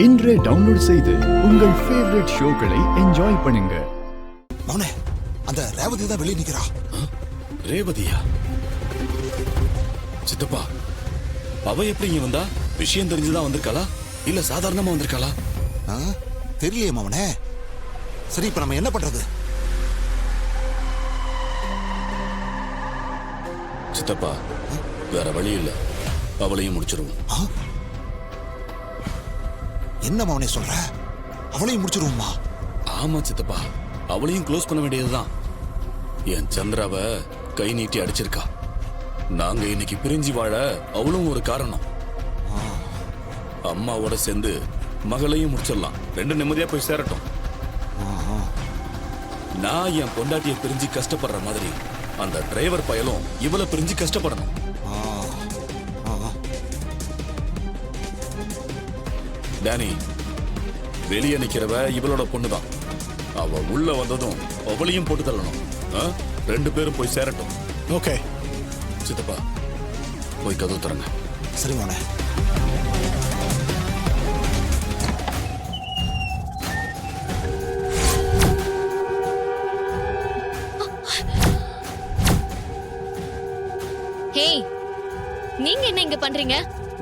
இன்றே டவுன்லோட் செய்து உங்கள் ஃபேவரட் ஷோக்களை என்ஜாய் பண்ணுங்க. மௌனே, அந்த ரேவதி தான் வெளியே நிக்கிறா. ரேவதியா? சித்தப்பா, அவ எப்படி இங்க வந்தா? விஷயம் தெரிஞ்சுதான் வந்திருக்காளா இல்ல சாதாரணமா வந்திருக்காளா? தெரியலையே மவனே. சரி, இப்ப நம்ம என்ன பண்றது? சித்தப்பா, வேற வழி இல்ல, அவளையும் முடிச்சிருவோம். என்ன மவனே சொல்ற? அவளையும் முடிச்சிருவோமா? ஆமா சித்தப்பா, அவளையும் க்ளோஸ் பண்ண வேண்டியதுதான். என் சந்திராவை கை நீட்டி அடிச்சிருக்கா. நாங்க இன்னைக்கு பிரிஞ்சு வாழ அவளும் ஒரு காரணம். அம்மாவோட சேர்ந்து மகளையும் முடிச்சிடலாம். ரெண்டு நிம்மதியா போய் சேரட்டும். நான் என் பொண்டாட்டிய பிரிஞ்சு கஷ்டப்படுற மாதிரி அந்த டிரைவர் பயலும் இவளை பிரிஞ்சு கஷ்டப்படணும். டேனி, வெளியே நிக்கிறவ இவளோட பொண்ணுதான். அவ உள்ள வந்ததும் அவளையும் போட்டு தள்ளணும். ரெண்டு பேரும் போய் சேரட்டும். ஓகே சித்தப்பா, போய் கதவு தரங்க. சரி மோனே. ஹேய், நீங்க என்ன இங்க பண்றீங்க?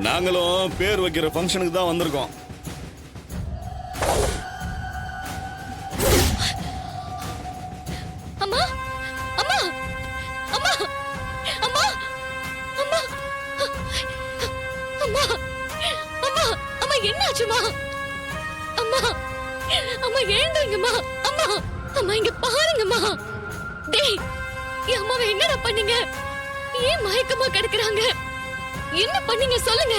நாங்களும் பேர் வைக்கிற ஃபங்க்ஷனுக்கு தான் வந்திருக்கோம். அம்மா, அம்மா, அம்மா, அம்மா, அம்மா, அம்மா, அம்மா, அம்மா, என்னாச்சுமா? அம்மா, அம்மா, எழுந்துங்கம்மா. அம்மா, அம்மா, இங்க பாருங்கம்மா. டேய், என் அம்மாவை என்னடா பண்ணீங்க? ஏன் மயக்கமா கிடக்குறாங்க? என்ன பண்ணீங்க சொல்லுங்க.